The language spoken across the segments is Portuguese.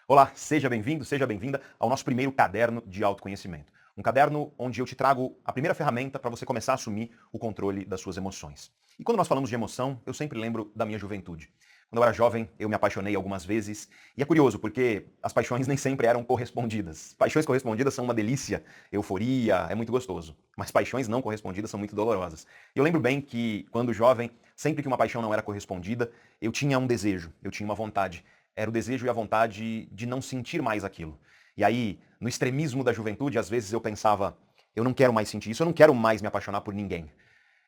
Olá, seja bem-vindo, seja bem-vinda ao nosso primeiro caderno de autoconhecimento. Um caderno onde eu te trago a primeira ferramenta para você começar a assumir o controle das suas emoções. E quando nós falamos de emoção, eu sempre lembro da minha juventude. Quando eu era jovem, eu me apaixonei algumas vezes. E é curioso, porque as paixões nem sempre eram correspondidas. Paixões correspondidas são uma delícia, euforia, é muito gostoso. Mas paixões não correspondidas são muito dolorosas. E eu lembro bem que, quando jovem, sempre que uma paixão não era correspondida, eu tinha um desejo, eu tinha uma vontade. Era o desejo e a vontade de não sentir mais aquilo. E aí, no extremismo da juventude, às vezes eu pensava, eu não quero mais sentir isso, eu não quero mais me apaixonar por ninguém.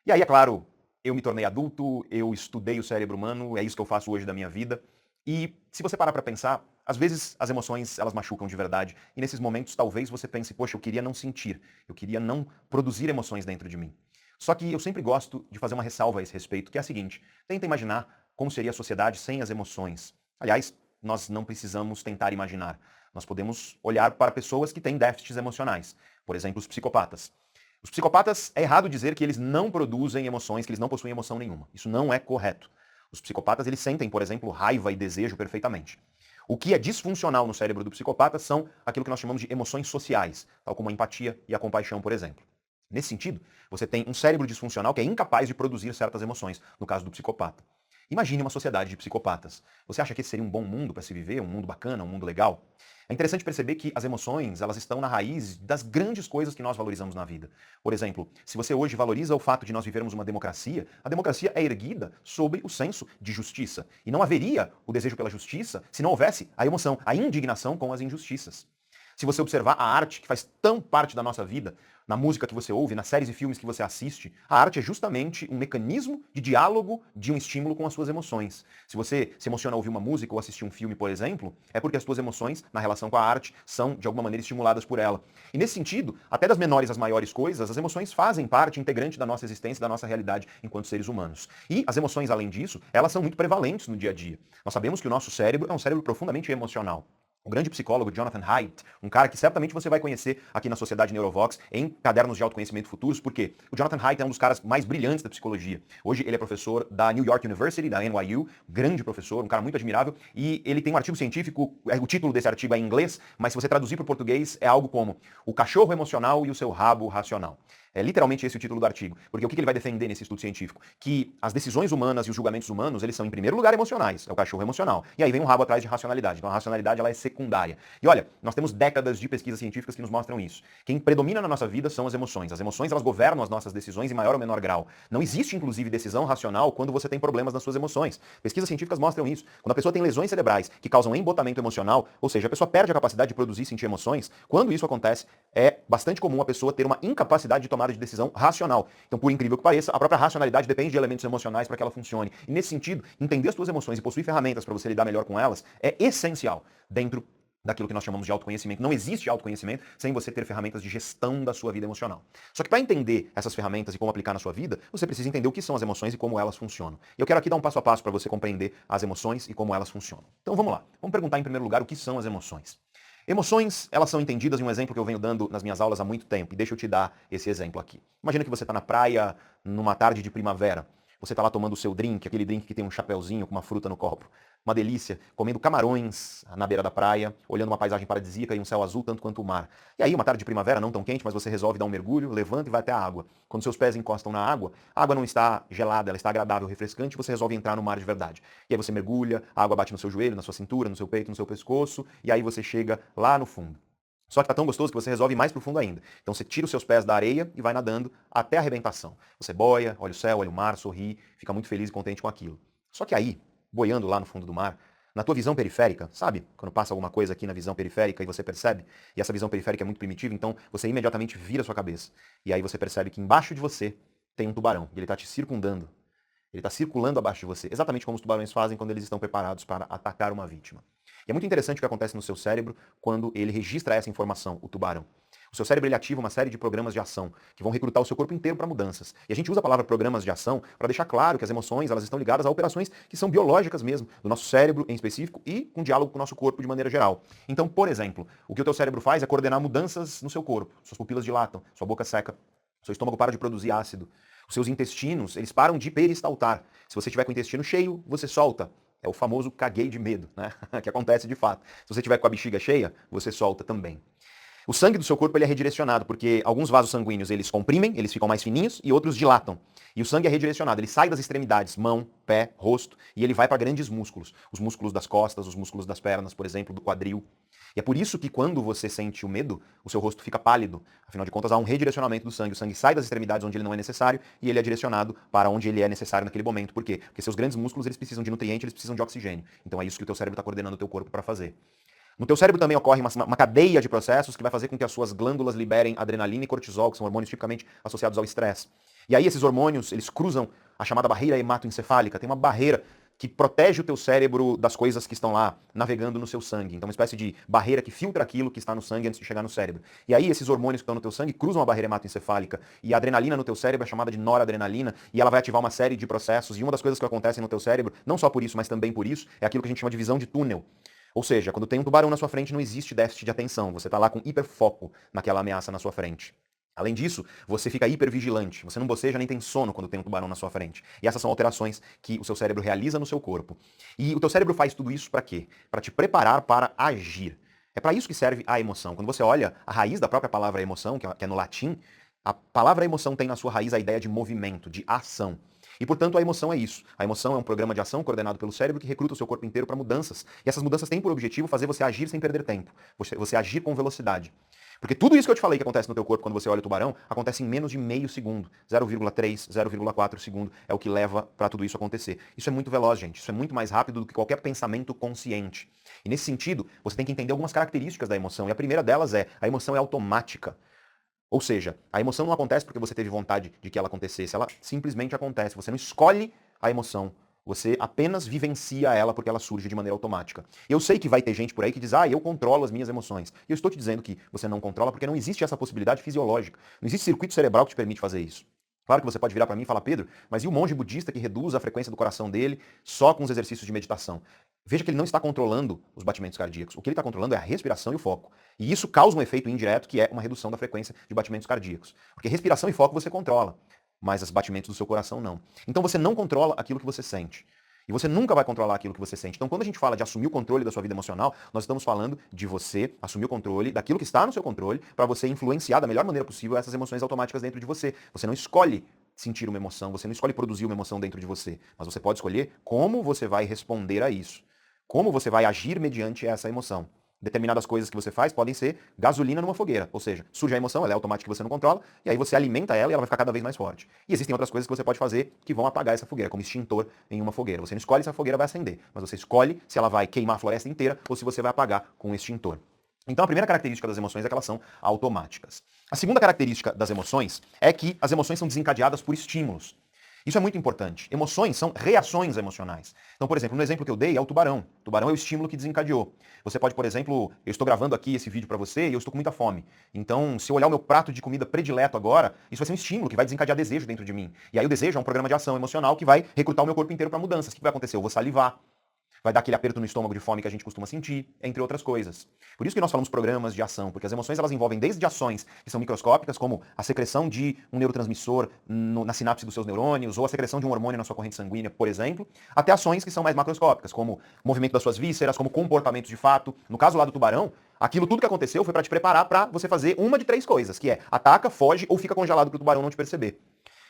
E aí, é claro, eu me tornei adulto, eu estudei o cérebro humano, é isso que eu faço hoje da minha vida. E se você parar para pensar, às vezes as emoções, elas machucam de verdade. E nesses momentos, talvez você pense, poxa, eu queria não sentir, eu queria não produzir emoções dentro de mim. Só que eu sempre gosto de fazer uma ressalva a esse respeito, que é a seguinte, tenta imaginar como seria a sociedade sem as emoções. Aliás, nós não precisamos tentar imaginar. Nós podemos olhar para pessoas que têm déficits emocionais. Por exemplo, os psicopatas. Os psicopatas, é errado dizer que eles não produzem emoções, que eles não possuem emoção nenhuma. Isso não é correto. Os psicopatas, eles sentem, por exemplo, raiva e desejo perfeitamente. O que é disfuncional no cérebro do psicopata são aquilo que nós chamamos de emoções sociais, tal como a empatia e a compaixão, por exemplo. Nesse sentido, você tem um cérebro disfuncional que é incapaz de produzir certas emoções, no caso do psicopata. Imagine uma sociedade de psicopatas. Você acha que esse seria um bom mundo para se viver, um mundo bacana, um mundo legal? É interessante perceber que as emoções, elas estão na raiz das grandes coisas que nós valorizamos na vida. Por exemplo, se você hoje valoriza o fato de nós vivermos uma democracia, a democracia é erguida sobre o senso de justiça. E não haveria o desejo pela justiça se não houvesse a emoção, a indignação com as injustiças. Se você observar a arte, que faz tão parte da nossa vida, na música que você ouve, nas séries e filmes que você assiste, a arte é justamente um mecanismo de diálogo de um estímulo com as suas emoções. Se você se emociona ao ouvir uma música ou assistir um filme, por exemplo, é porque as suas emoções, na relação com a arte, são de alguma maneira estimuladas por ela. E nesse sentido, até das menores às maiores coisas, as emoções fazem parte integrante da nossa existência, da nossa realidade enquanto seres humanos. E as emoções, além disso, elas são muito prevalentes no dia a dia. Nós sabemos que o nosso cérebro é um cérebro profundamente emocional. O grande psicólogo Jonathan Haidt, um cara que certamente você vai conhecer aqui na Sociedade Neurovox em cadernos de autoconhecimento futuros, porque o Jonathan Haidt é um dos caras mais brilhantes da psicologia. Hoje ele é professor da New York University, da NYU, grande professor, um cara muito admirável, e ele tem um artigo científico, o título desse artigo é em inglês, mas se você traduzir para o português é algo como O Cachorro Emocional e o Seu Rabo Racional. É literalmente esse o título do artigo. Porque o que ele vai defender nesse estudo científico? Que as decisões humanas e os julgamentos humanos, eles são, em primeiro lugar, emocionais. É o cachorro emocional. E aí vem um rabo atrás de racionalidade. Então a racionalidade, ela é secundária. E olha, nós temos décadas de pesquisas científicas que nos mostram isso. Quem predomina na nossa vida são as emoções. As emoções, elas governam as nossas decisões em maior ou menor grau. Não existe, inclusive, decisão racional quando você tem problemas nas suas emoções. Pesquisas científicas mostram isso. Quando a pessoa tem lesões cerebrais que causam embotamento emocional, ou seja, a pessoa perde a capacidade de produzir e sentir emoções, quando isso acontece, é bastante comum a pessoa ter uma incapacidade de tomada de decisão racional. Então, por incrível que pareça, a própria racionalidade depende de elementos emocionais para que ela funcione. E nesse sentido, entender as suas emoções e possuir ferramentas para você lidar melhor com elas é essencial dentro daquilo que nós chamamos de autoconhecimento. Não existe autoconhecimento sem você ter ferramentas de gestão da sua vida emocional. Só que para entender essas ferramentas e como aplicar na sua vida, você precisa entender o que são as emoções e como elas funcionam. E eu quero aqui dar um passo a passo para você compreender as emoções e como elas funcionam. Então vamos lá. Vamos perguntar em primeiro lugar o que são as emoções. Emoções, elas são entendidas em um exemplo que eu venho dando nas minhas aulas há muito tempo, e deixa eu te dar esse exemplo aqui. Imagina que você está na praia, numa tarde de primavera. Você está lá tomando o seu drink, aquele drink que tem um chapéuzinho com uma fruta no copo. Uma delícia, comendo camarões na beira da praia, olhando uma paisagem paradisíaca e um céu azul tanto quanto o mar. E aí, uma tarde de primavera, não tão quente, mas você resolve dar um mergulho, levanta e vai até a água. Quando seus pés encostam na água, a água não está gelada, ela está agradável, refrescante, e você resolve entrar no mar de verdade. E aí você mergulha, a água bate no seu joelho, na sua cintura, no seu peito, no seu pescoço, e aí você chega lá no fundo. Só que tá tão gostoso que você resolve ir mais profundo ainda. Então você tira os seus pés da areia e vai nadando até a arrebentação. Você boia, olha o céu, olha o mar, sorri, fica muito feliz e contente com aquilo. Só que aí, boiando lá no fundo do mar, na tua visão periférica, sabe? Quando passa alguma coisa aqui na visão periférica e você percebe, e essa visão periférica é muito primitiva, então você imediatamente vira a sua cabeça. E aí você percebe que embaixo de você tem um tubarão, e ele está te circundando. Ele está circulando abaixo de você, exatamente como os tubarões fazem quando eles estão preparados para atacar uma vítima. E é muito interessante o que acontece no seu cérebro quando ele registra essa informação, o tubarão. O seu cérebro ele ativa uma série de programas de ação que vão recrutar o seu corpo inteiro para mudanças. E a gente usa a palavra programas de ação para deixar claro que as emoções elas estão ligadas a operações que são biológicas mesmo, do nosso cérebro em específico e com diálogo com o nosso corpo de maneira geral. Então, por exemplo, o que o teu cérebro faz é coordenar mudanças no seu corpo. Suas pupilas dilatam, sua boca seca, seu estômago para de produzir ácido. Os seus intestinos, eles param de peristaltar. Se você estiver com o intestino cheio, você solta É o famoso caguei de medo, né? Que acontece de fato. Se você tiver com a bexiga cheia, você solta também. O sangue do seu corpo ele é redirecionado, porque alguns vasos sanguíneos eles comprimem, eles ficam mais fininhos, e outros dilatam. E o sangue é redirecionado, ele sai das extremidades, mão, pé, rosto, e ele vai para grandes músculos. Os músculos das costas, os músculos das pernas, por exemplo, do quadril. E é por isso que quando você sente o medo, o seu rosto fica pálido. Afinal de contas, há um redirecionamento do sangue. O sangue sai das extremidades onde ele não é necessário e ele é direcionado para onde ele é necessário naquele momento. Por quê? Porque seus grandes músculos eles precisam de nutriente, eles precisam de oxigênio. Então é isso que o teu cérebro está coordenando o teu corpo para fazer. No teu cérebro também ocorre uma cadeia de processos que vai fazer com que as suas glândulas liberem adrenalina e cortisol, que são hormônios tipicamente associados ao estresse. E aí esses hormônios, eles cruzam a chamada barreira hematoencefálica. Tem uma barreira que protege o teu cérebro das coisas que estão lá navegando no seu sangue. Então uma espécie de barreira que filtra aquilo que está no sangue antes de chegar no cérebro. E aí esses hormônios que estão no teu sangue cruzam a barreira hematoencefálica e a adrenalina no teu cérebro é chamada de noradrenalina e ela vai ativar uma série de processos. E uma das coisas que acontecem no teu cérebro, não só por isso, mas também por isso, é aquilo que a gente chama de visão de túnel. Ou seja, quando tem um tubarão na sua frente, não existe déficit de atenção. Você está lá com hiperfoco naquela ameaça na sua frente. Além disso, você fica hipervigilante. Você não boceja nem tem sono quando tem um tubarão na sua frente. E essas são alterações que o seu cérebro realiza no seu corpo. E o teu cérebro faz tudo isso para quê? Para te preparar para agir. É para isso que serve a emoção. Quando você olha a raiz da própria palavra emoção, que é no latim, a palavra emoção tem na sua raiz a ideia de movimento, de ação. E, portanto, a emoção é isso. A emoção é um programa de ação coordenado pelo cérebro que recruta o seu corpo inteiro para mudanças. E essas mudanças têm por objetivo fazer você agir sem perder tempo. Você agir com velocidade. Porque tudo isso que eu te falei que acontece no teu corpo quando você olha o tubarão, acontece em menos de meio segundo. 0,3, 0,4 segundo é o que leva para tudo isso acontecer. Isso é muito veloz, gente. Isso é muito mais rápido do que qualquer pensamento consciente. E nesse sentido, você tem que entender algumas características da emoção. E a primeira delas é, a emoção é automática. Ou seja, a emoção não acontece porque você teve vontade de que ela acontecesse, ela simplesmente acontece. Você não escolhe a emoção, você apenas vivencia ela porque ela surge de maneira automática. Eu sei que vai ter gente por aí que diz, eu controlo as minhas emoções. E eu estou te dizendo que você não controla porque não existe essa possibilidade fisiológica. Não existe circuito cerebral que te permite fazer isso. Claro que você pode virar para mim e falar, Pedro, mas e o monge budista que reduz a frequência do coração dele só com os exercícios de meditação? Veja que ele não está controlando os batimentos cardíacos. O que ele está controlando é a respiração e o foco. E isso causa um efeito indireto, que é uma redução da frequência de batimentos cardíacos. Porque respiração e foco você controla, mas os batimentos do seu coração não. Então você não controla aquilo que você sente. E você nunca vai controlar aquilo que você sente. Então, quando a gente fala de assumir o controle da sua vida emocional, nós estamos falando de você assumir o controle daquilo que está no seu controle para você influenciar da melhor maneira possível essas emoções automáticas dentro de você. Você não escolhe sentir uma emoção, você não escolhe produzir uma emoção dentro de você, mas você pode escolher como você vai responder a isso. Como você vai agir mediante essa emoção. Determinadas coisas que você faz podem ser gasolina numa fogueira, ou seja, surge a emoção, ela é automática que você não controla, e aí você alimenta ela e ela vai ficar cada vez mais forte. E existem outras coisas que você pode fazer que vão apagar essa fogueira, como extintor em uma fogueira. Você não escolhe se a fogueira vai acender, mas você escolhe se ela vai queimar a floresta inteira ou se você vai apagar com um extintor. Então a primeira característica das emoções é que elas são automáticas. A segunda característica das emoções é que as emoções são desencadeadas por estímulos. Isso é muito importante. Emoções são reações emocionais. Então, por exemplo, no exemplo que eu dei é o tubarão. O tubarão é o estímulo que desencadeou. Você pode, por exemplo, eu estou gravando aqui esse vídeo para você e eu estou com muita fome. Então, se eu olhar o meu prato de comida predileto agora, isso vai ser um estímulo que vai desencadear desejo dentro de mim. E aí o desejo é um programa de ação emocional que vai recrutar o meu corpo inteiro para mudanças. O que vai acontecer? Eu vou salivar. Vai dar aquele aperto no estômago de fome que a gente costuma sentir, entre outras coisas. Por isso que nós falamos programas de ação, porque as emoções elas envolvem desde ações que são microscópicas, como a secreção de um neurotransmissor na sinapse dos seus neurônios, ou a secreção de um hormônio na sua corrente sanguínea, por exemplo, até ações que são mais macroscópicas, como o movimento das suas vísceras, como comportamentos de fato. No caso lá do tubarão, aquilo tudo que aconteceu foi para te preparar para você fazer uma de três coisas, que é ataca, foge ou fica congelado para o tubarão não te perceber.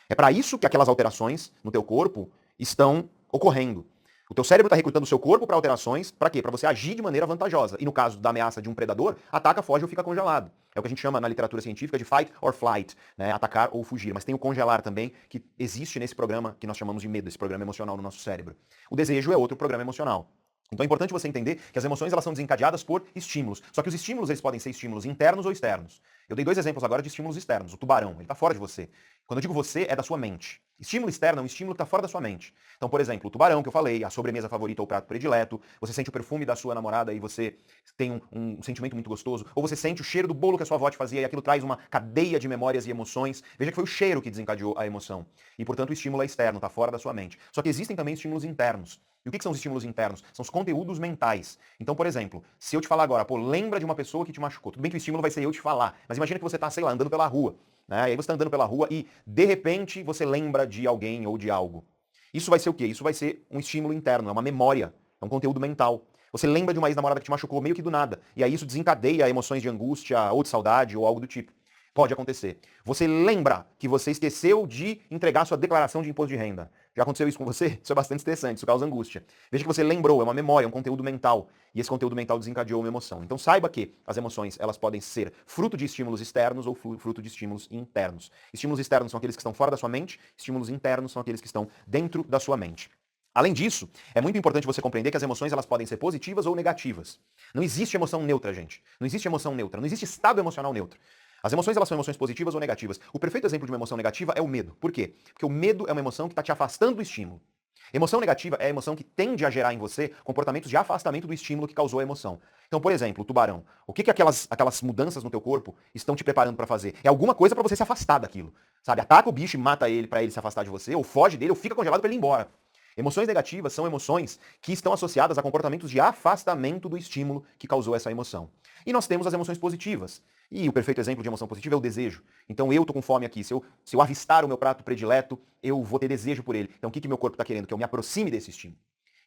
É para isso que aquelas alterações no teu corpo estão ocorrendo. O teu cérebro está recrutando o seu corpo para alterações, para quê? Para você agir de maneira vantajosa. E no caso da ameaça de um predador, ataca, foge ou fica congelado. É o que a gente chama na literatura científica de fight or flight, né? Atacar ou fugir. Mas tem o congelar também, que existe nesse programa que nós chamamos de medo, esse programa emocional no nosso cérebro. O desejo é outro programa emocional. Então é importante você entender que as emoções elas são desencadeadas por estímulos. Só que os estímulos eles podem ser estímulos internos ou externos. Eu dei dois exemplos agora de estímulos externos. O tubarão, ele está fora de você. Quando eu digo você, é da sua mente. Estímulo externo é um estímulo que está fora da sua mente. Então, por exemplo, o tubarão que eu falei, a sobremesa favorita ou o prato predileto, você sente o perfume da sua namorada e você tem um sentimento muito gostoso, ou você sente o cheiro do bolo que a sua avó te fazia e aquilo traz uma cadeia de memórias e emoções. Veja que foi o cheiro que desencadeou a emoção. E, portanto, o estímulo é externo, está fora da sua mente. Só que existem também estímulos internos. E o que são os estímulos internos? São os conteúdos mentais. Então, por exemplo, se eu te falar agora, lembra de uma pessoa que te machucou. Tudo bem que o estímulo vai ser eu te falar, mas imagina que você está, sei lá, andando pela rua. Né? E aí você está andando pela rua e, de repente, você lembra de alguém ou de algo. Isso vai ser o quê? Isso vai ser um estímulo interno, é uma memória. é um conteúdo mental. Você lembra de uma ex-namorada que te machucou meio que do nada, e aí isso desencadeia emoções de angústia ou de saudade ou algo do tipo. Pode acontecer. Você lembra que você esqueceu de entregar sua declaração de imposto de renda. Já aconteceu isso com você? Isso é bastante estressante, isso causa angústia. Veja que você lembrou, é uma memória, é um conteúdo mental, e esse conteúdo mental desencadeou uma emoção. Então saiba que as emoções, elas podem ser fruto de estímulos externos ou fruto de estímulos internos. Estímulos externos são aqueles que estão fora da sua mente, estímulos internos são aqueles que estão dentro da sua mente. Além disso, é muito importante você compreender que as emoções elas podem ser positivas ou negativas. Não existe emoção neutra, gente. Não existe emoção neutra, não existe estado emocional neutro. As emoções elas são emoções positivas ou negativas. O perfeito exemplo de uma emoção negativa é o medo. Por quê? Porque o medo é uma emoção que está te afastando do estímulo. Emoção negativa é a emoção que tende a gerar em você comportamentos de afastamento do estímulo que causou a emoção. Então, por exemplo, o tubarão. O que aquelas mudanças no teu corpo estão te preparando para fazer? É alguma coisa para você se afastar daquilo. Sabe? Ataca o bicho e mata ele para ele se afastar de você, ou foge dele, ou fica congelado para ele ir embora. Emoções negativas são emoções que estão associadas a comportamentos de afastamento do estímulo que causou essa emoção. E nós temos as emoções positivas. E o perfeito exemplo de emoção positiva é o desejo. Então eu tô com fome aqui, se eu avistar o meu prato predileto, eu vou ter desejo por ele. Então o que meu corpo está querendo? Que eu me aproxime desse estímulo.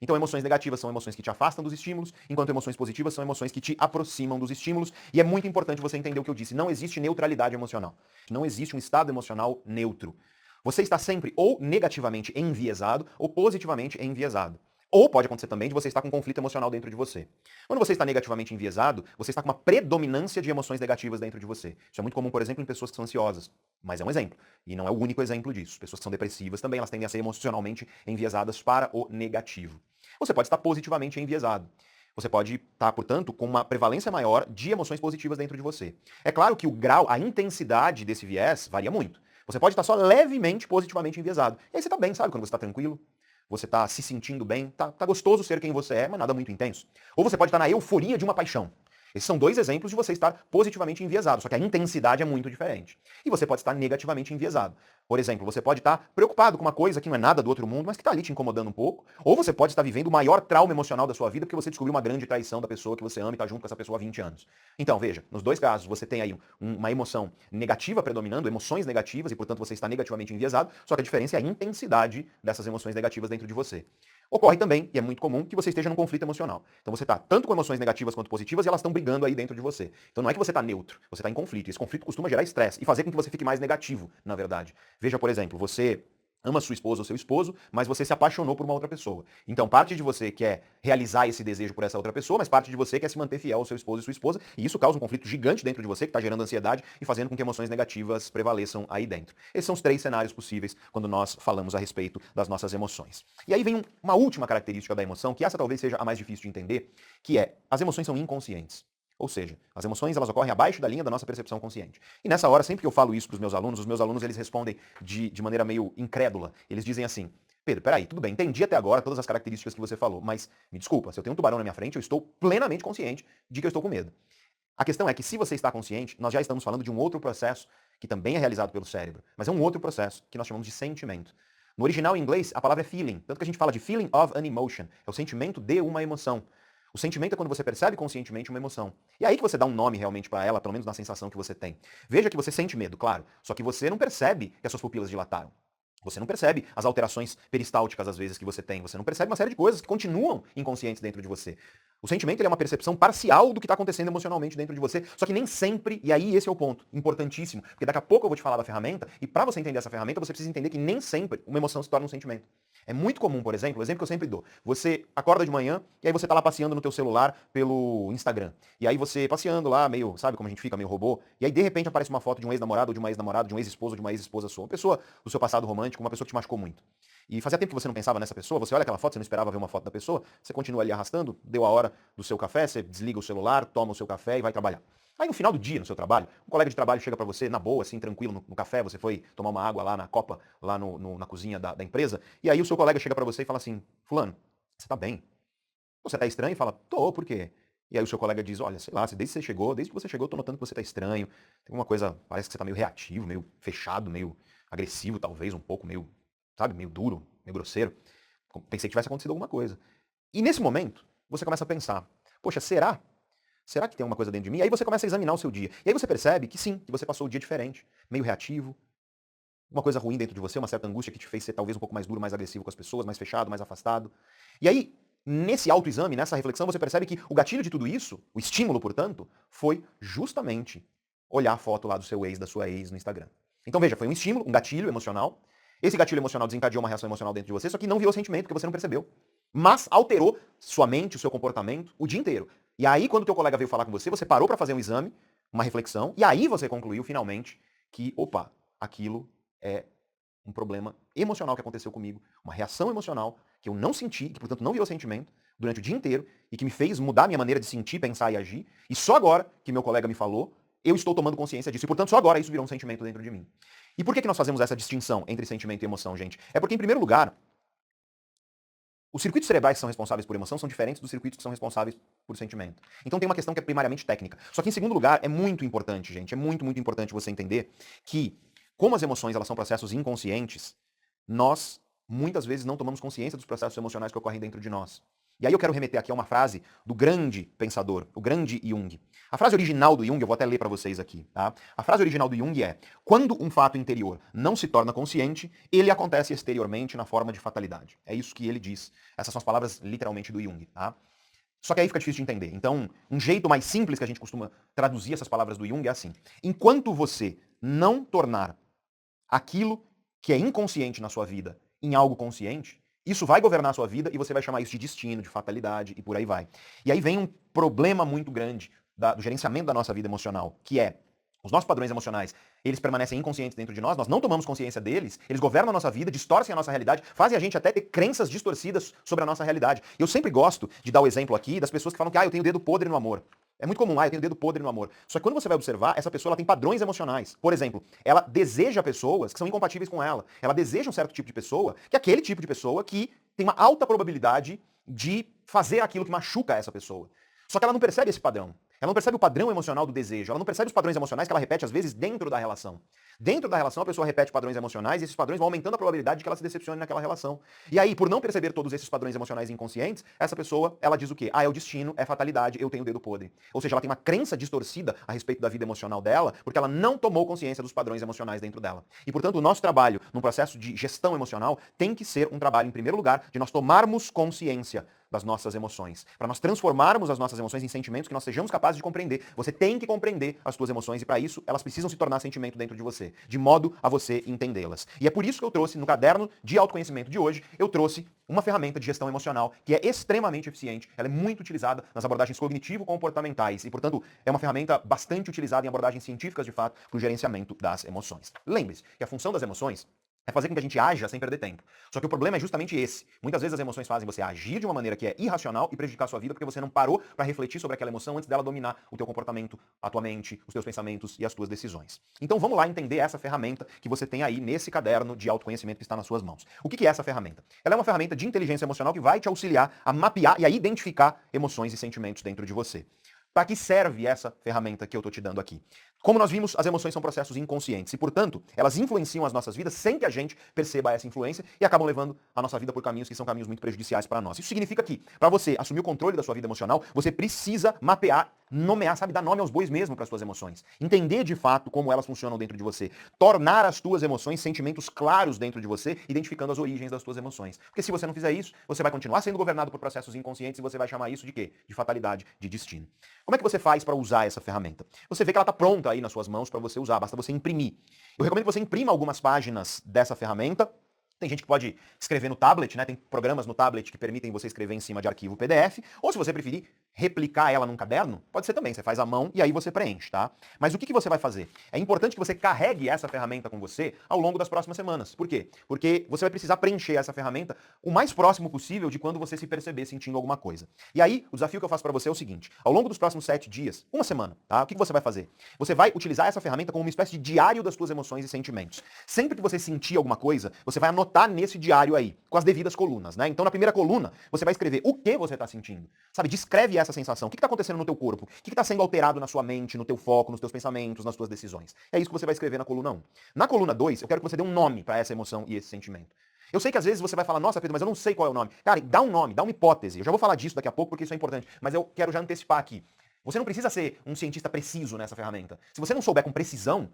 Então emoções negativas são emoções que te afastam dos estímulos, enquanto emoções positivas são emoções que te aproximam dos estímulos. E é muito importante você entender o que eu disse. Não existe neutralidade emocional. Não existe um estado emocional neutro. Você está sempre ou negativamente enviesado ou positivamente enviesado. Ou pode acontecer também de você estar com um conflito emocional dentro de você. Quando você está negativamente enviesado, você está com uma predominância de emoções negativas dentro de você. Isso é muito comum, por exemplo, em pessoas que são ansiosas. Mas é um exemplo. E não é o único exemplo disso. Pessoas que são depressivas também, elas tendem a ser emocionalmente enviesadas para o negativo. Você pode estar positivamente enviesado. Você pode estar, portanto, com uma prevalência maior de emoções positivas dentro de você. É claro que o grau, a intensidade desse viés varia muito. Você pode estar só levemente positivamente enviesado. E aí você está bem, sabe? Quando você está tranquilo, você está se sentindo bem, tá gostoso ser quem você é, mas nada muito intenso. Ou você pode estar na euforia de uma paixão. Esses são dois exemplos de você estar positivamente enviesado, só que a intensidade é muito diferente. E você pode estar negativamente enviesado. Por exemplo, você pode estar preocupado com uma coisa que não é nada do outro mundo, mas que está ali te incomodando um pouco. Ou você pode estar vivendo o maior trauma emocional da sua vida porque você descobriu uma grande traição da pessoa que você ama e está junto com essa pessoa há 20 anos. Então, veja, nos dois casos você tem aí uma emoção negativa predominando, emoções negativas, e portanto você está negativamente enviesado, só que a diferença é a intensidade dessas emoções negativas dentro de você. Ocorre também, e é muito comum, que você esteja num conflito emocional. Então você está tanto com emoções negativas quanto positivas e elas estão brigando aí dentro de você. Então não é que você está neutro, você está em conflito. E esse conflito costuma gerar estresse e fazer com que você fique mais negativo, na verdade. Veja, por exemplo, você ama sua esposa ou seu esposo, mas você se apaixonou por uma outra pessoa. Então parte de você quer realizar esse desejo por essa outra pessoa, mas parte de você quer se manter fiel ao seu esposo e sua esposa, e isso causa um conflito gigante dentro de você, que está gerando ansiedade e fazendo com que emoções negativas prevaleçam aí dentro. Esses são os três cenários possíveis quando nós falamos a respeito das nossas emoções. E aí vem uma última característica da emoção, que essa talvez seja a mais difícil de entender, que é as emoções são inconscientes. Ou seja, as emoções elas ocorrem abaixo da linha da nossa percepção consciente. E nessa hora, sempre que eu falo isso para os meus alunos eles respondem de maneira meio incrédula. Eles dizem assim, Pedro, peraí, tudo bem, entendi até agora todas as características que você falou, mas me desculpa, se eu tenho um tubarão na minha frente, eu estou plenamente consciente de que eu estou com medo. A questão é que se você está consciente, nós já estamos falando de um outro processo que também é realizado pelo cérebro, mas é um outro processo que nós chamamos de sentimento. No original em inglês, a palavra é feeling, tanto que a gente fala de feeling of an emotion, é o sentimento de uma emoção. O sentimento é quando você percebe conscientemente uma emoção. E é aí que você dá um nome realmente para ela, pelo menos na sensação que você tem. Veja que você sente medo, claro, só que você não percebe que as suas pupilas dilataram. Você não percebe as alterações peristálticas, às vezes, que você tem. Você não percebe uma série de coisas que continuam inconscientes dentro de você. O sentimento ele é uma percepção parcial do que está acontecendo emocionalmente dentro de você, só que nem sempre, e aí esse é o ponto, importantíssimo, porque daqui a pouco eu vou te falar da ferramenta, e para você entender essa ferramenta, você precisa entender que nem sempre uma emoção se torna um sentimento. É muito comum, por exemplo, o exemplo que eu sempre dou, você acorda de manhã, e aí você está lá passeando no teu celular pelo Instagram, e aí você passeando lá, meio, sabe como a gente fica, meio robô, e aí de repente aparece uma foto de um ex-namorado, ou de uma ex-namorada, de um ex-esposo, ou de uma ex-esposa sua, uma pessoa do seu passado romântico, uma pessoa que te machucou muito. E fazia tempo que você não pensava nessa pessoa, você olha aquela foto, você não esperava ver uma foto da pessoa, você continua ali arrastando, deu a hora do seu café, você desliga o celular, toma o seu café e vai trabalhar. Aí no final do dia, no seu trabalho, um colega de trabalho chega para você, na boa, assim, tranquilo, no café, você foi tomar uma água lá na copa, lá na cozinha da empresa, e aí o seu colega chega para você e fala assim, fulano, você tá bem? Você tá estranho? E fala, tô, por quê? E aí o seu colega diz, olha, sei lá, desde que você chegou, eu tô notando que você tá estranho, tem uma coisa, parece que você tá meio reativo, meio fechado, meio agressivo, talvez, um pouco, meio, sabe, meio duro, meio grosseiro. Pensei que tivesse acontecido alguma coisa. E nesse momento, você começa a pensar, poxa, será? Será que tem alguma coisa dentro de mim? E aí você começa a examinar o seu dia. E aí você percebe que sim, que você passou o dia diferente, meio reativo, uma coisa ruim dentro de você, uma certa angústia que te fez ser talvez um pouco mais duro, mais agressivo com as pessoas, mais fechado, mais afastado. E aí, nesse autoexame, nessa reflexão, você percebe que o gatilho de tudo isso, o estímulo, portanto, foi justamente olhar a foto lá do seu ex, da sua ex no Instagram. Então veja, foi um estímulo, um gatilho emocional. Esse gatilho emocional desencadeou uma reação emocional dentro de você, só que não virou sentimento, porque você não percebeu. Mas alterou sua mente, o seu comportamento, o dia inteiro. E aí, quando o teu colega veio falar com você, você parou para fazer um exame, uma reflexão, e aí você concluiu, finalmente, que, opa, aquilo é um problema emocional que aconteceu comigo, uma reação emocional que eu não senti, que, portanto, não virou sentimento durante o dia inteiro, e que me fez mudar minha maneira de sentir, pensar e agir, e só agora que meu colega me falou, eu estou tomando consciência disso, e, portanto, só agora isso virou um sentimento dentro de mim. E por que nós fazemos essa distinção entre sentimento e emoção, gente? É porque, em primeiro lugar, os circuitos cerebrais que são responsáveis por emoção são diferentes dos circuitos que são responsáveis por sentimento. Então tem uma questão que é primariamente técnica. Só que em segundo lugar, é muito importante, gente, é muito, muito importante você entender que, como as emoções elas são processos inconscientes, nós muitas vezes não tomamos consciência dos processos emocionais que ocorrem dentro de nós. E aí eu quero remeter aqui a uma frase do grande pensador, o grande Jung. A frase original do Jung, eu vou até ler para vocês aqui, tá? A frase original do Jung é: quando um fato interior não se torna consciente, ele acontece exteriormente na forma de fatalidade. É isso que ele diz. Essas são as palavras literalmente do Jung, tá? Só que aí fica difícil de entender. Então, um jeito mais simples que a gente costuma traduzir essas palavras do Jung é assim: enquanto você não tornar aquilo que é inconsciente na sua vida em algo consciente, isso vai governar a sua vida e você vai chamar isso de destino, de fatalidade e por aí vai. E aí vem um problema muito grande do gerenciamento da nossa vida emocional, que é os nossos padrões emocionais, eles permanecem inconscientes dentro de nós não tomamos consciência deles, eles governam a nossa vida, distorcem a nossa realidade, fazem a gente até ter crenças distorcidas sobre a nossa realidade. Eu sempre gosto de dar o exemplo aqui das pessoas que falam que eu tenho dedo podre no amor. É muito comum, eu tenho dedo podre no amor. Só que quando você vai observar, essa pessoa ela tem padrões emocionais. Por exemplo, ela deseja pessoas que são incompatíveis com ela. Ela deseja um certo tipo de pessoa, que é aquele tipo de pessoa que tem uma alta probabilidade de fazer aquilo que machuca essa pessoa. Só que ela não percebe esse padrão. Ela não percebe o padrão emocional do desejo. Ela não percebe os padrões emocionais que ela repete, às vezes, dentro da relação. Dentro da relação, a pessoa repete padrões emocionais e esses padrões vão aumentando a probabilidade de que ela se decepcione naquela relação. E aí, por não perceber todos esses padrões emocionais inconscientes, essa pessoa, ela diz o quê? É o destino, é fatalidade, eu tenho o dedo podre. Ou seja, ela tem uma crença distorcida a respeito da vida emocional dela, porque ela não tomou consciência dos padrões emocionais dentro dela. E, portanto, o nosso trabalho num processo de gestão emocional tem que ser um trabalho, em primeiro lugar, de nós tomarmos consciência das nossas emoções, para nós transformarmos as nossas emoções em sentimentos que nós sejamos capazes de compreender. Você tem que compreender as suas emoções e para isso elas precisam se tornar sentimento dentro de você, de modo a você entendê-las. E é por isso que eu trouxe no caderno de autoconhecimento de hoje, eu trouxe uma ferramenta de gestão emocional que é extremamente eficiente, ela é muito utilizada nas abordagens cognitivo-comportamentais e, portanto, é uma ferramenta bastante utilizada em abordagens científicas, de fato, para o gerenciamento das emoções. Lembre-se que a função das emoções é fazer com que a gente haja sem perder tempo. Só que o problema é justamente esse. Muitas vezes as emoções fazem você agir de uma maneira que é irracional e prejudicar a sua vida porque você não parou para refletir sobre aquela emoção antes dela dominar o teu comportamento, a tua mente, os teus pensamentos e as tuas decisões. Então vamos lá entender essa ferramenta que você tem aí nesse caderno de autoconhecimento que está nas suas mãos. O que é essa ferramenta? Ela é uma ferramenta de inteligência emocional que vai te auxiliar a mapear e a identificar emoções e sentimentos dentro de você. Para que serve essa ferramenta que eu estou te dando aqui? Como nós vimos, as emoções são processos inconscientes e, portanto, elas influenciam as nossas vidas sem que a gente perceba essa influência e acabam levando a nossa vida por caminhos que são caminhos muito prejudiciais para nós. Isso significa que, para você assumir o controle da sua vida emocional, você precisa mapear, nomear, sabe, dar nome aos bois mesmo para as suas emoções. Entender de fato como elas funcionam dentro de você. Tornar as tuas emoções sentimentos claros dentro de você, identificando as origens das tuas emoções. Porque se você não fizer isso, você vai continuar sendo governado por processos inconscientes e você vai chamar isso de quê? De fatalidade, de destino. Como é que você faz para usar essa ferramenta? Você vê que ela está pronta aí nas suas mãos para você usar, basta você imprimir. Eu recomendo que você imprima algumas páginas dessa ferramenta. Tem gente que pode escrever no tablet, né? Tem programas no tablet que permitem você escrever em cima de arquivo PDF, ou se você preferir replicar ela num caderno, pode ser também, você faz à mão e aí você preenche, tá? Mas o que você vai fazer? É importante que você carregue essa ferramenta com você ao longo das próximas semanas. Por quê? Porque você vai precisar preencher essa ferramenta o mais próximo possível de quando você se perceber sentindo alguma coisa. E aí, o desafio que eu faço para você é o seguinte, ao longo dos próximos 7 dias, uma semana, tá? O que você vai fazer? Você vai utilizar essa ferramenta como uma espécie de diário das suas emoções e sentimentos. Sempre que você sentir alguma coisa, você vai anotar nesse diário aí, com as devidas colunas, né? Então, na primeira coluna, você vai escrever o que você está sentindo. Sabe, descreve essa sensação. O que está acontecendo no teu corpo? O que está sendo alterado na sua mente, no teu foco, nos teus pensamentos, nas tuas decisões? É isso que você vai escrever na coluna 1. Na coluna 2, eu quero que você dê um nome para essa emoção e esse sentimento. Eu sei que às vezes você vai falar, nossa, Pedro, mas eu não sei qual é o nome. Cara, dá um nome, dá uma hipótese. Eu já vou falar disso daqui a pouco porque isso é importante, mas eu quero já antecipar aqui. Você não precisa ser um cientista preciso nessa ferramenta. Se você não souber com precisão,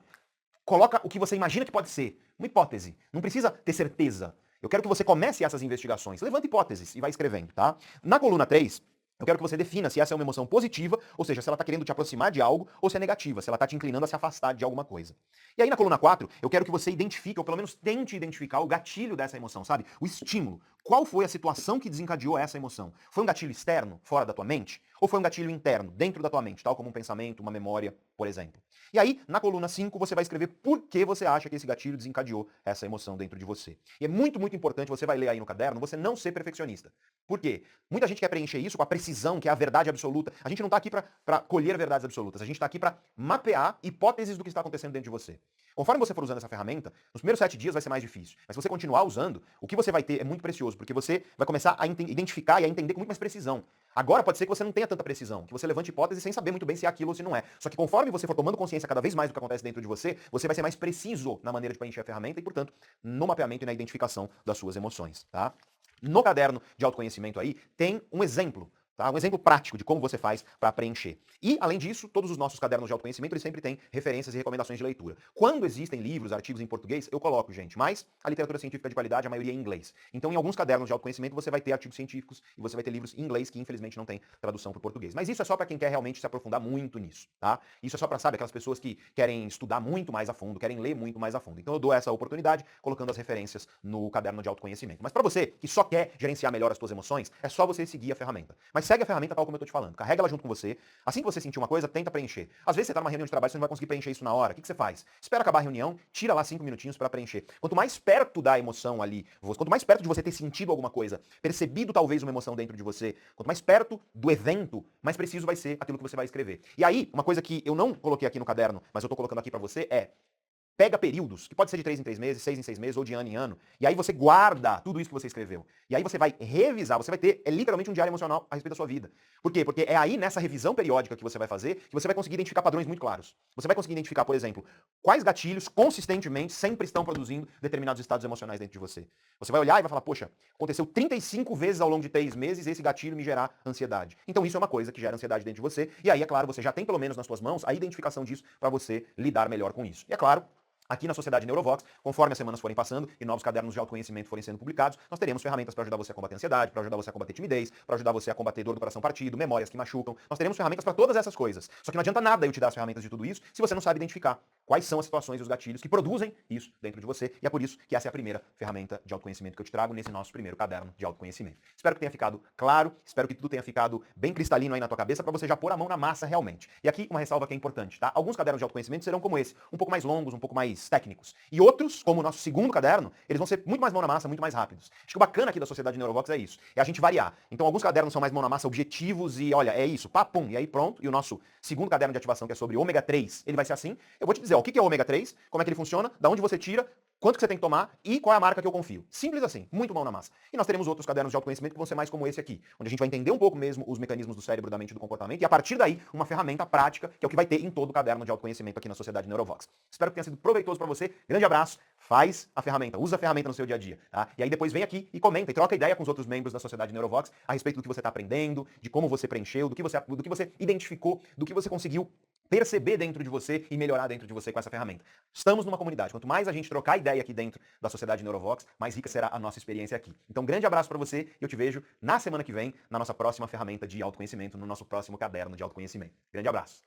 coloca o que você imagina que pode ser. Uma hipótese. Não precisa ter certeza. Eu quero que você comece essas investigações. Levanta hipóteses e vai escrevendo, tá? Na coluna 3, eu quero que você defina se essa é uma emoção positiva, ou seja, se ela está querendo te aproximar de algo, ou se é negativa, se ela está te inclinando a se afastar de alguma coisa. E aí na coluna 4, eu quero que você identifique, ou pelo menos tente identificar o gatilho dessa emoção, sabe? O estímulo. Qual foi a situação que desencadeou essa emoção? Foi um gatilho externo, fora da tua mente? Ou foi um gatilho interno, dentro da tua mente, tal como um pensamento, uma memória, por exemplo? E aí, na coluna 5, você vai escrever por que você acha que esse gatilho desencadeou essa emoção dentro de você. E é muito, muito importante, você vai ler aí no caderno, você não ser perfeccionista. Por quê? Muita gente quer preencher isso com a precisão, que é a verdade absoluta. A gente não está aqui para colher verdades absolutas, a gente está aqui para mapear hipóteses do que está acontecendo dentro de você. Conforme você for usando essa ferramenta, nos primeiros 7 dias vai ser mais difícil. Mas se você continuar usando, o que você vai ter é muito precioso, porque você vai começar a identificar e a entender com muito mais precisão. Agora pode ser que você não tenha tanta precisão, que você levante hipóteses sem saber muito bem se é aquilo ou se não é. Só que conforme você for tomando consciência cada vez mais do que acontece dentro de você, você vai ser mais preciso na maneira de preencher a ferramenta e, portanto, no mapeamento e na identificação das suas emoções, tá? No caderno de autoconhecimento aí, tem um exemplo. Tá? Um exemplo prático de como você faz para preencher. E, além disso, todos os nossos cadernos de autoconhecimento, eles sempre têm referências e recomendações de leitura. Quando existem livros, artigos em português, eu coloco, gente, mas a literatura científica de qualidade, a maioria é em inglês. Então, em alguns cadernos de autoconhecimento, você vai ter artigos científicos e você vai ter livros em inglês que, infelizmente, não tem tradução para o português. Mas isso é só para quem quer realmente se aprofundar muito nisso, tá? Isso é só para, sabe, aquelas pessoas que querem estudar muito mais a fundo, querem ler muito mais a fundo. Então, eu dou essa oportunidade colocando as referências no caderno de autoconhecimento. Mas para você que só quer gerenciar melhor as suas emoções, é só você seguir a ferramenta. Mas segue a ferramenta tal como eu tô te falando. Carrega ela junto com você. Assim que você sentir uma coisa, tenta preencher. Às vezes você tá numa reunião de trabalho, você não vai conseguir preencher isso na hora. O que você faz? Espera acabar a reunião, tira lá 5 minutinhos para preencher. Quanto mais perto da emoção ali, quanto mais perto de você ter sentido alguma coisa, percebido talvez uma emoção dentro de você, quanto mais perto do evento, mais preciso vai ser aquilo que você vai escrever. E aí, uma coisa que eu não coloquei aqui no caderno, mas eu tô colocando aqui para você é: pega períodos, que pode ser de 3 em 3 meses, 6 em 6 meses ou de ano em ano, e aí você guarda tudo isso que você escreveu. E aí você vai revisar, você vai ter literalmente um diário emocional a respeito da sua vida. Por quê? Porque é aí nessa revisão periódica que você vai fazer que você vai conseguir identificar padrões muito claros. Você vai conseguir identificar, por exemplo, quais gatilhos consistentemente sempre estão produzindo determinados estados emocionais dentro de você. Você vai olhar e vai falar: poxa, aconteceu 35 vezes ao longo de 3 meses esse gatilho me gerar ansiedade. Então isso é uma coisa que gera ansiedade dentro de você, e aí, é claro, você já tem pelo menos nas suas mãos a identificação disso para você lidar melhor com isso. E é claro, aqui na Sociedade Neurovox, conforme as semanas forem passando e novos cadernos de autoconhecimento forem sendo publicados, nós teremos ferramentas para ajudar você a combater ansiedade, para ajudar você a combater timidez, para ajudar você a combater dor do coração partido, memórias que machucam. Nós teremos ferramentas para todas essas coisas. Só que não adianta nada eu te dar as ferramentas de tudo isso se você não sabe identificar quais são as situações e os gatilhos que produzem isso dentro de você. E é por isso que essa é a primeira ferramenta de autoconhecimento que eu te trago nesse nosso primeiro caderno de autoconhecimento. Espero que tenha ficado claro, espero que tudo tenha ficado bem cristalino aí na tua cabeça para você já pôr a mão na massa realmente. E aqui uma ressalva que é importante, tá? Alguns cadernos de autoconhecimento serão como esse, um pouco mais longos, um pouco mais técnicos. E outros, como o nosso segundo caderno, eles vão ser muito mais mão na massa, muito mais rápidos. Acho que o bacana aqui da Sociedade Neurovox é isso, é a gente variar. Então alguns cadernos são mais mão na massa, objetivos e olha, é isso, papum, e aí pronto. E o nosso segundo caderno de ativação, que é sobre ômega 3, ele vai ser assim. Eu vou te dizer, ó, o que é ômega 3, como é que ele funciona, da onde você tira, quanto que você tem que tomar e qual é a marca que eu confio. Simples assim, muito mão na massa. E nós teremos outros cadernos de autoconhecimento que vão ser mais como esse aqui, onde a gente vai entender um pouco mesmo os mecanismos do cérebro, da mente e do comportamento, e a partir daí, uma ferramenta prática, que é o que vai ter em todo o caderno de autoconhecimento aqui na Sociedade Neurovox. Espero que tenha sido proveitoso para você. Grande abraço, faz a ferramenta, usa a ferramenta no seu dia a dia, tá? E aí depois vem aqui e comenta e troca ideia com os outros membros da Sociedade Neurovox a respeito do que você está aprendendo, de como você preencheu, do que você identificou, do que você conseguiu perceber dentro de você e melhorar dentro de você com essa ferramenta. Estamos numa comunidade. Quanto mais a gente trocar ideia aqui dentro da Sociedade Neurovox, mais rica será a nossa experiência aqui. Então, grande abraço para você e eu te vejo na semana que vem, na nossa próxima ferramenta de autoconhecimento, no nosso próximo caderno de autoconhecimento. Grande abraço.